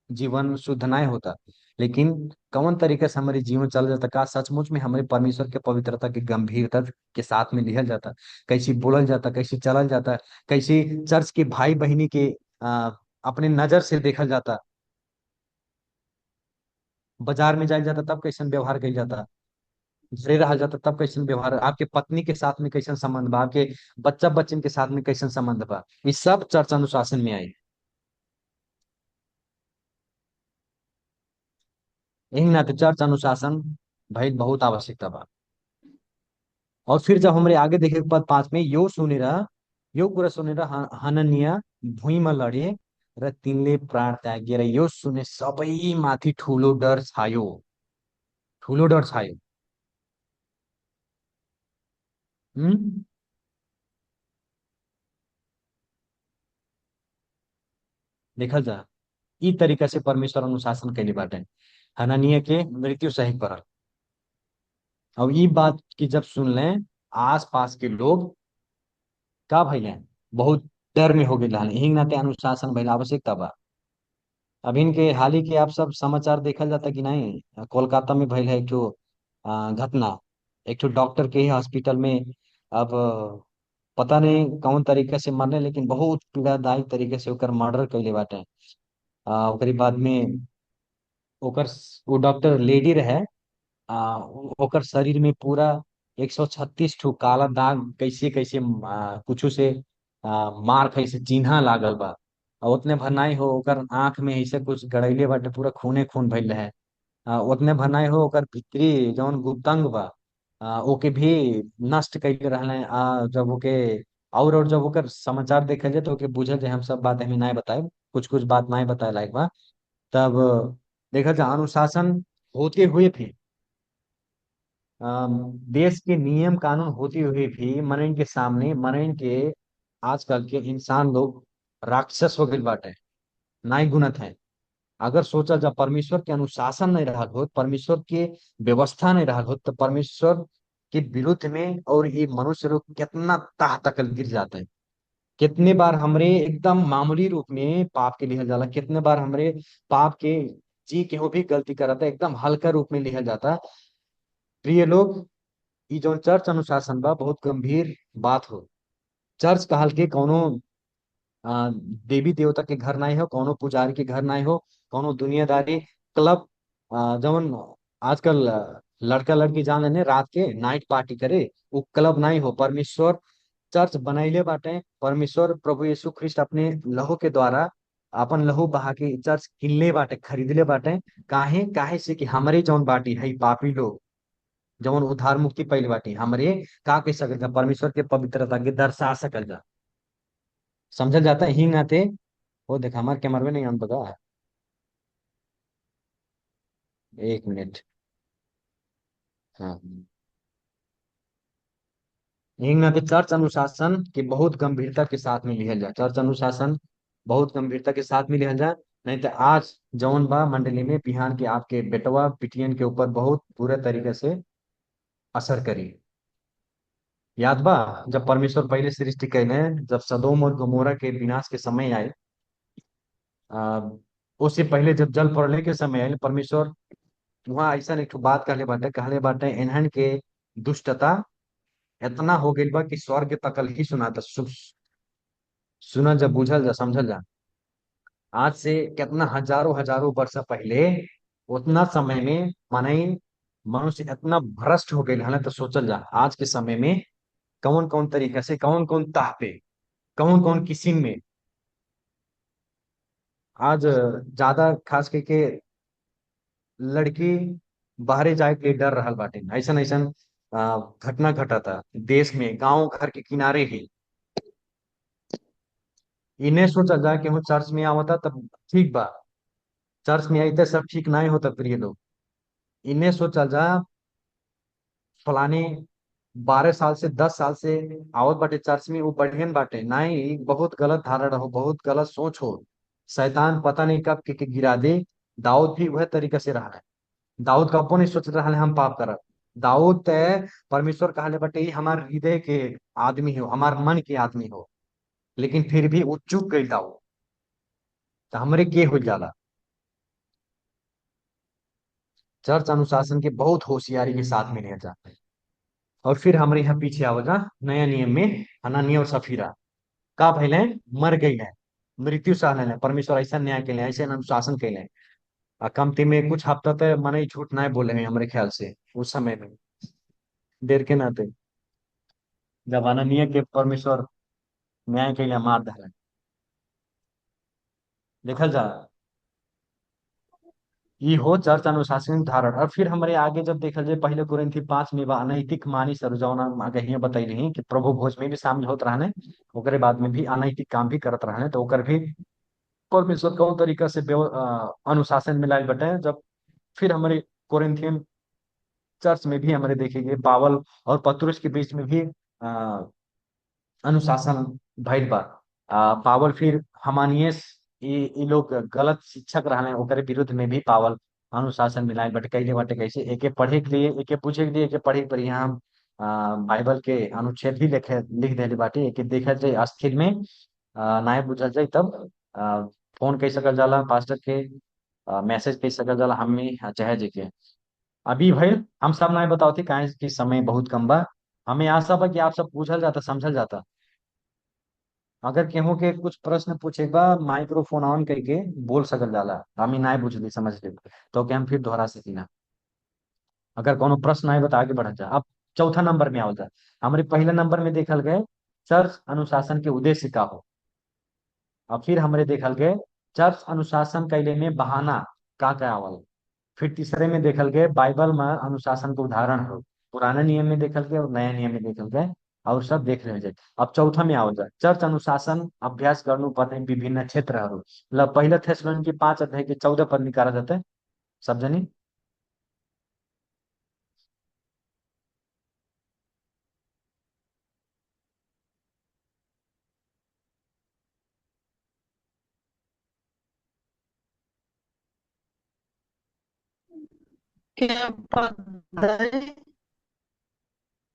जीवन शुद्ध नहीं होता, लेकिन कौन तरीके से हमारे जीवन चल जाता, का सचमुच में हमारे परमेश्वर के पवित्रता की गंभीरता के साथ में लिहल जाता, कैसे बोलल जाता, कैसे चलल जाता, कैसे चर्च के भाई बहनी के अपने नजर से देखल जाता, बाजार में जायल जाता तब कैसन व्यवहार कइल जाता, घरे रहा जाता तब कैसन व्यवहार, आपके पत्नी के साथ में कैसन संबंध बा, आपके बच्चा बच्चन के साथ में कैसन संबंध बा, ये सब चर्च अनुशासन में आई। यही नाते चर्च अनुशासन भाई बहुत आवश्यकता बा। और फिर जब हमारे आगे देखे पद 5 में यो कुरा सुनेर हननिया भुइँमा लडे र तिनले प्राण त्यागे र यो सुने सबै माथि ठुलो डर छायो। हम्म देखल जा ई तरीका से परमेश्वर अनुशासन कैले बाटे, हननिया के मृत्यु सही पड़ल। अब ई बात की जब सुन लें आस पास के लोग का भइले बहुत डर में हो गए, यही नाते अनुशासन भइल आवश्यकता बा। अब इनके हाल ही के आप सब समाचार देखल जाता कि नहीं, कोलकाता में भइल है एक ठो घटना, एक ठो डॉक्टर के ही हॉस्पिटल में। अब पता नहीं कौन तरीके से मरने, लेकिन बहुत पीड़ादायी तरीके से ओकर मर्डर कैले बाटे। ओकरी बाद में ओकर वो डॉक्टर लेडी रहे, ओकर शरीर में पूरा 136 ठो काला दाग कैसे कैसे कुछ से मार कैसे चिन्हा लागल बा। और उतने भरनाई हो ओकर आंख में ऐसे कुछ गड़ैले बाटे, पूरा खूने खून भइल रहे। उतने भरनाई हो ओकर भीतरी जौन गुप्तांग बा ओके भी नष्ट कैले रहले। जब ओके और जब ओकर समाचार देखल जाए तो ओके बुझल जाए हम सब बात हमें नहीं बताए, कुछ कुछ बात नहीं बताए लायक बा। तब देखा जाए अनुशासन होते हुए भी देश के नियम कानून होते हुए भी मनइन के सामने मनइन के आजकल के इंसान लोग राक्षस हो गए बाटे, नाई गुणत है। अगर सोचा जा परमेश्वर के अनुशासन नहीं रहा हो, परमेश्वर के व्यवस्था नहीं रहा हो, तो परमेश्वर के विरुद्ध में और ये मनुष्य लोग कितना तह तकल गिर जाते हैं। कितने बार हमरे एकदम मामूली रूप में पाप के लिया जाला, कितने बार हमरे पाप के जी के हो भी गलती करता है एकदम हल्का रूप में लिया जाता। प्रिय लोग, ये जो चर्च अनुशासन बा बहुत गंभीर बात हो। चर्च कहल के कोनो देवी देवता के घर नहीं हो, कोनो पुजारी के घर नहीं हो, कोनो दुनियादारी क्लब जवन आजकल लड़का लड़की जान लेने रात के नाइट पार्टी करे, वो क्लब नहीं हो। परमेश्वर चर्च बनैले बाटे, परमेश्वर प्रभु यीशु ख्रिस्ट अपने लहू के द्वारा अपन लहू बहा के चर्च किनले बाटे, खरीदले बाटे। काहे काहे से कि हमरे जौन बाटी है पापी लोग जौन उद्धार मुक्ति पहले बाटी हमरे का कह सकल जा परमेश्वर के पवित्रता के दर्शा सकल जा, समझल जाता है ही नाते। वो देखा हमारे कैमर में नहीं, हम बता 1 मिनट। हाँ, यही नाते चर्च अनुशासन के बहुत गंभीरता के साथ में लिया जाए, चर्च अनुशासन बहुत गंभीरता के साथ में लिया जाए। नहीं तो आज जौन बा मंडली में बिहान के आपके बेटवा पिटियन के ऊपर बहुत बुरे तरीके से असर करी। याद बा जब परमेश्वर पहले सृष्टि कैले, जब सदोम और गमोरा के विनाश के समय आए, आ, उससे पहले जब जल प्रलय के समय आए, परमेश्वर वहां ऐसा एक ठो बात कहले बाटे इन्हन के दुष्टता इतना हो गई बा कि स्वर्ग तकल ही सुनाता सुना जब बुझल जा समझल जा। आज से कितना हजारों हजारों वर्ष पहले उतना समय में माने मनुष्य इतना भ्रष्ट हो गए है, तो सोचल जा आज के समय में कौन कौन तरीके से कौन कौन ताह पे कौन कौन किस्म में आज ज्यादा खास करके लड़की बाहरे जाए के डर रहल बाटे। ऐसन ऐसन घटना घटता देश में गांव घर के किनारे ही। इन्हें सोचा जा कि हूँ चर्च में आवता तब ठीक बा, चर्च में आते सब ठीक नहीं होता। प्रिय लोग, इन्हें सोचा जा फलाने 12 साल से 10 साल से आवत बाटे चर्च में, वो बढ़ियन बाटे नहीं, बहुत गलत धारणा हो, बहुत गलत सोच हो। शैतान पता नहीं कब के गिरा दे। दाऊद भी वह तरीका से रहा है। दाऊद कबो नहीं सोच रहा है हम पाप करब। दाऊद तय परमेश्वर कहले बटे ई हमार हृदय के आदमी हो, हमार मन के आदमी हो, लेकिन फिर भी वो चूक गई दाऊद। तो हमरे के हो जाला। चर्च अनुशासन के बहुत होशियारी के साथ में रह जाते हैं। और फिर हमारे यहाँ पीछे आवेगा नया नियम में हननिया और सफीरा का भइले, मर गई है, मृत्यु सहले है, परमेश्वर ऐसा न्याय के ऐसे अनुशासन के। आ कमती में कुछ हफ्ता तक मने झूठ नहीं बोले हैं हमारे ख्याल से उस समय में, देर के नाते जब अननीय के परमेश्वर न्याय के लिए मार धारे देखल जा। ये हो चर्च अनुशासन धारण। और फिर हमारे आगे जब देखल जाए पहले कुरिन्थी 5 में बा अनैतिक मानी सर जौन आगे हियां बतैली ही कि प्रभु भोज में भी शामिल होत रहने, ओकरे बाद में भी अनैतिक काम भी करत रहने, तो ओकर भी परमेश्वर कौन तरीका से अनुशासन में लाइल बटे। जब फिर हमारे कोरिन्थियन चर्च में भी हमारे देखेंगे पावल और पतरुस के बीच में भी आ, अनुशासन भइल बा। पावल फिर हमानियस ये लोग गलत शिक्षक रहने, ओकरे विरुद्ध में भी पावल अनुशासन मिलाए बट कैले बाटे कैसे एके पढ़े के लिए, एके पूछे के लिए, एके पढ़े पर यहाँ हम बाइबल के अनुच्छेद भी लिख देले बाटे। एके देखल जाए अस्थिर में नाय बुझल जाए तब फोन कह सकल जाला पास्टर के, मैसेज कह सकल जाला हमें चाहे जे के। अभी भाई हम सब नहीं बताओ थे काहे कि समय बहुत कम बा। हमें आशा बा कि आप सब पूछल जाता समझल जाता। अगर केहू के कुछ प्रश्न पूछे बा माइक्रोफोन ऑन करके बोल सकल जाला, हमें नहीं बुझली समझ ले तो कि हम फिर दोहरा सकीना। अगर कोनो प्रश्न आए बता आगे बढ़ जा। अब चौथा नंबर में आवल जा। हमारे पहले नंबर में देखल गए चर्च अनुशासन के उद्देश्य का हो। अब फिर हमारे देखल गए चर्च अनुशासन कैले में बहाना का आवल। फिर तीसरे में देखल गए बाइबल में अनुशासन के उदाहरण हो। पुराने नियम में देखल गए और नया नियम में देखल गए और सब देख रहे जाए। अब चौथा में आवल जाए चर्च अनुशासन अभ्यास गर्नु पर्ने विभिन्न क्षेत्रहरू। ल पहिलो थेसलोनिकी 5 अध्याय के 14 पद निकाला जाते सब जनी।
क्या पद है?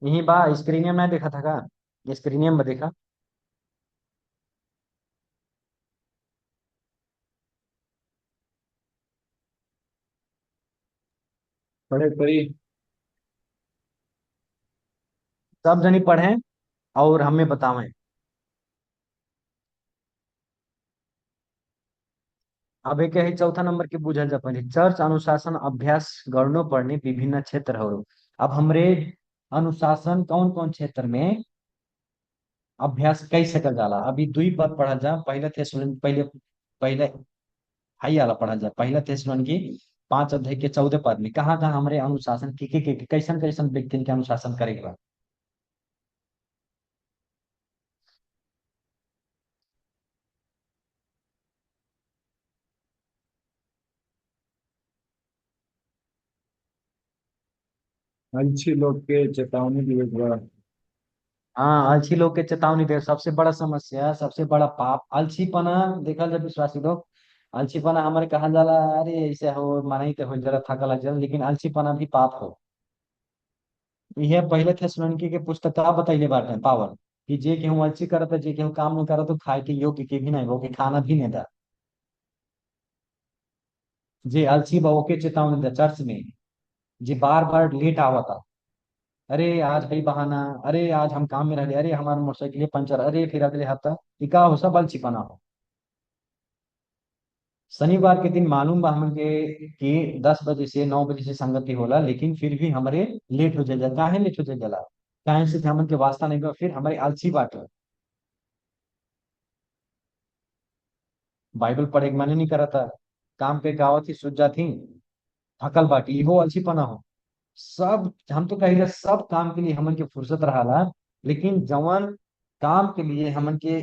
यही बा स्क्रीनियम नहीं देखा था का, स्क्रीनियम में देखा।
पढ़े पढ़ी।
सब जनी पढ़ें और हमें बतावें। अब एक है चौथा नंबर के बुझल जा पहले चर्च अनुशासन अभ्यास गर्नु पर्ने विभिन्न क्षेत्रहरू। अब हमरे अनुशासन कौन कौन क्षेत्र में अभ्यास कई सकल जाला। अभी दुई पद पढ़ल जा पहले थेसलोनिकी पहले पहले हाई वाला पढ़ल जा पहला थेसलोनिकी 5 अध्याय के 14 पद में कहाँ कहाँ हमारे अनुशासन के कैसन कैसन व्यक्ति के अनुशासन करेगा।
अच्छी लोग के चेतावनी दिए बा।
हाँ आलसी लोग के चेतावनी दे। सबसे बड़ा समस्या सबसे बड़ा पाप आलसीपना देखल जाए विश्वासी लोग। आलसीपना हमारे कहा जाला अरे ऐसे हो माना तो हो जरा थका लग जाला, लेकिन आलसीपना भी पाप हो। यह पहले थेसलोनिकी के पुस्तक का बतैले बाटे पावल कि जे केहू आलसी करत जे केहू काम नहीं करत खाए के योग्य के भी नहीं वो के खाना भी नहीं दा। जे आलसी बा ओके चेतावनी दा चर्च में। जे बार बार लेट आवता, अरे आज भाई बहाना, अरे आज हम काम में रह, अरे हमारा मोटरसाइकिल पंचर, अरे फिर अगले हफ्ता ये का हो सब आलसीपना हो। शनिवार के दिन मालूम बा हमन के कि 10 बजे से 9 बजे से संगति होला, लेकिन फिर भी हमारे लेट हो जाए। काहे लेट हो जाला, काहे से कि हमन के वास्ता नहीं बा, फिर हमारे आलसी बाटे। बाइबल पढ़े के मन ही नहीं करता, काम पे गावत ही सूझ जाती, थकल बाटी, इहो आलसीपना हो। सब हम तो कही सब काम के लिए हमन के फुर्सत रहा, लेकिन जवन काम के लिए हमन के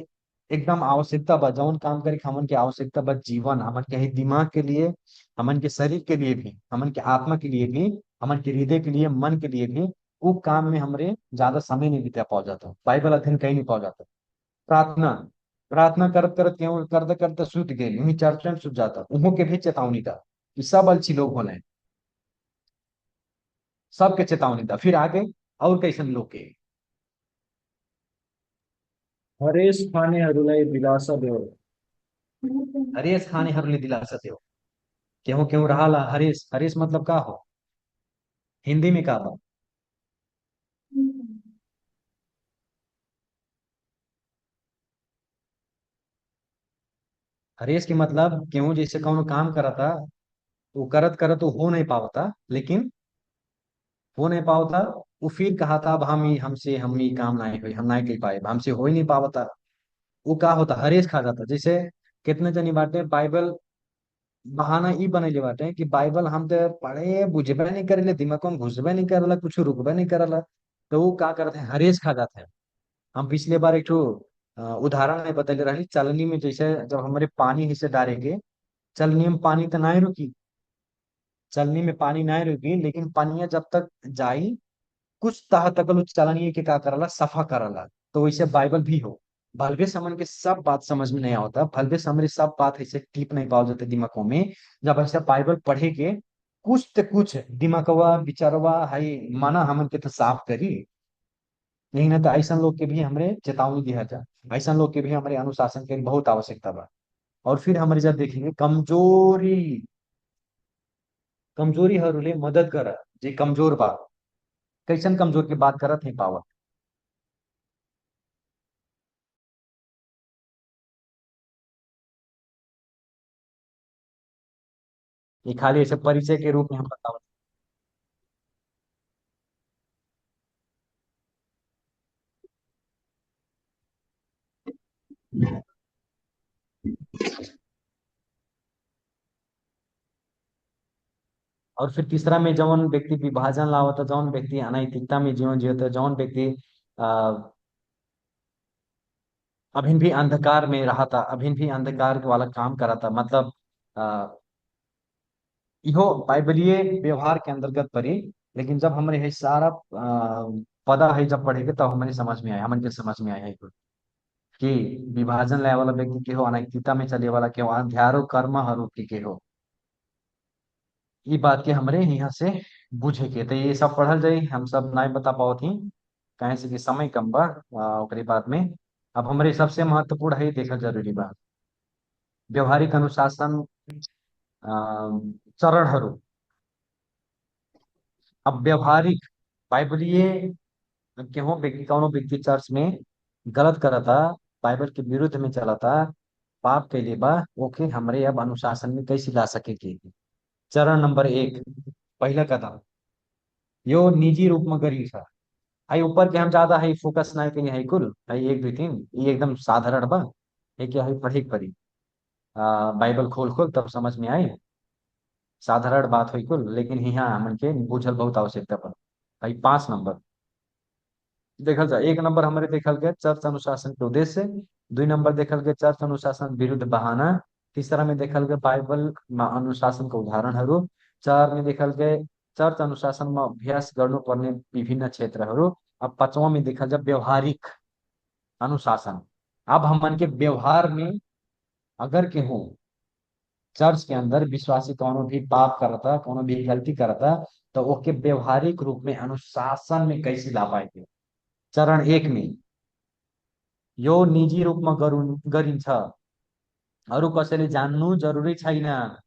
एकदम आवश्यकता बा, जवन काम करे के हमन के आवश्यकता बा, जीवन हमन के ही दिमाग के लिए, हमन के शरीर के लिए भी, हमन के आत्मा के लिए भी, हमन के हृदय के लिए, मन के लिए भी वो काम में हमरे ज्यादा समय नहीं बिता पाओ जाता, बाइबल अध्ययन कहीं नहीं पाओ जाता। प्रार्थना, प्रार्थना करत करत केहू करते करते सुत गए, यूं ही चर्च में सुत जाता, उहों के भी चेतावनी था कि सब अलसी लोग होने, सबके चेतावनी था। फिर आगे और कैसन लोग के,
हरेस खानेहरूलाई दिलासा देऊ।
हरेस खानेहरूले दिलासा देव। केहू केहू रहा हरेस, हरेस मतलब का हो, हिंदी में का बा? हरेस के मतलब केहू जैसे कौन काम करता, वो करत करत वो हो नहीं पावता, लेकिन हो नहीं पावता, वो फिर कहा था अब हम ही काम नहीं हुई, हम नहीं कर पाए, हमसे हो ही नहीं पावता, वो का होता हरेस खा जाता। जैसे कितने जनी बाटे बाइबल बहाना ई बनैले बाटे कि बाइबल हम तो पढ़े बुझबे नहीं करेले, दिमाग में घुसबे नहीं करेला, कुछ रुकबे नहीं करेला, तो वो का करते हैं, हरेस खा जाते हैं। हम पिछले बार एक ठो उदाहरण में बतैले रही, चलनी में जैसे जब हमारे पानी हिस्से डालेंगे, चलनी में पानी तो नहीं रुकी, चलनी में पानी नहीं रुकी, लेकिन पानिया जब तक जाई कुछ तह तकल उस चलनी के का करला, सफा करला। तो वैसे बाइबल भी हो, भलवे समन के सब बात समझ में नहीं आता, भलवे समझ सब बात ऐसे टिप नहीं पाओ जाते दिमागों में। जब ऐसा बाइबल पढ़े के कुछ तो कुछ दिमागवा विचारवा है माना हमन के तो साफ करी। नहीं ना तो ऐसा लोग के भी हमरे चेतावनी दिया जाए, ऐसा लोग के भी हमारे अनुशासन के बहुत आवश्यकता बा। और फिर हमारे जब देखेंगे कमजोरी, कमजोरी हरूले मदद कर, जे कमजोर बा, कैसन कमजोर की बात करत नहीं पावत। ये खाली ऐसे परिचय के रूप में हम बताओ। और फिर तीसरा में जौन व्यक्ति विभाजन लावता, जौन व्यक्ति अनैतिकता में जीवन जियता, जौन व्यक्ति अभी भी अंधकार में रहा था, अभी भी अंधकार वाला काम करा था, मतलब आ, इहो बाइबलीय व्यवहार के अंतर्गत पड़ी। लेकिन जब हमारे है सारा पदा है जब पढ़ेंगे तब हमारे समझ में आए, हमारे के समझ में आया है कि विभाजन लाए वाला व्यक्ति के हो, अनैतिकता में चले वाला के हो, अंध्यारो कर्म हरू के हो। ये बात के हमरे यहाँ से बुझे के तो ये सब पढ़ल जाई, हम सब नहीं बता पाओ थी कहे से कि समय कम बा। ओकरे बाद में अब हमरे सबसे महत्वपूर्ण है देखल जरूरी बा, व्यवहारिक अनुशासन अ, चरणहरू। अब व्यवहारिक बाइबलीय केहू व्यक्ति कौनो व्यक्ति चर्च में गलत करता, बाइबल के विरुद्ध में चलता, पाप के लिए बा, ओके हमरे अब अनुशासन में कैसे ला सके के। चरण नंबर एक, पहला कदम, यो निजी रूप में करी था। आई ऊपर के हम ज्यादा है फोकस ना कहीं है, कुल है एक दो तीन ये एकदम साधारण बा, है क्या है पढ़ी पढ़ी बाइबल खोल खोल तब समझ में आए, साधारण बात हुई कुल, लेकिन यहाँ हमन के बुझल बहुत आवश्यकता पर। भाई 5 नंबर देखल जाए, 1 नंबर हमारे देखल गया चर्च अनुशासन के उद्देश्य, 2 नंबर देखल गया चर्च अनुशासन विरुद्ध बहाना, तीसरा में देखल गया बाइबल अनुशासन का उदाहरणहरू, 4 में देखल गए चर्च अनुशासन में अभ्यास गर्नु पर्ने विभिन्न क्षेत्रहरू। अब 5वां में देखल जाए व्यवहारिक अनुशासन। अब हमन के व्यवहार में अगर केहू चर्च के अंदर विश्वासी कोनो भी पाप करता, कोनो भी गलती करता, तो ओके व्यवहारिक रूप में अनुशासन में कैसे ला पाएंगे। चरण एक में यो निजी रूप में गरिन्छ, अरू कसैले जान्नु जरुरी छैन।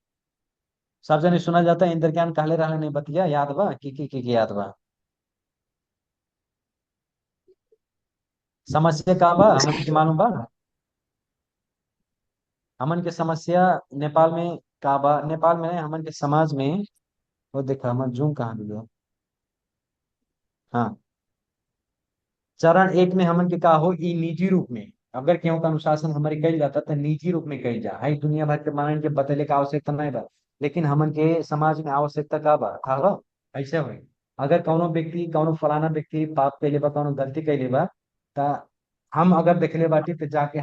सबजने सुना जाता है इंद्र ज्ञान कहले रहले नहीं बतिया याद बा की याद बा? समस्या का बा हमन के मालूम बा, हमन के समस्या नेपाल में का बा, नेपाल में नहीं हमन के समाज में। वो देखा हमन जूम कहाँ दिया, हाँ चरण एक में हमन के का हो ई निजी रूप में, अगर केहू का अनुशासन हमारे कल जाता तो निजी रूप में कल जा, हाई दुनिया भर के मानन के बतले का आवश्यकता नहीं बा, लेकिन हमन के समाज में आवश्यकता का बा था बा ऐसे हो। अगर कौनो व्यक्ति कौनो फलाना व्यक्ति पाप कैले बा, कौनो गलती कैले बा, ता हम अगर देखले बाटी तो जाके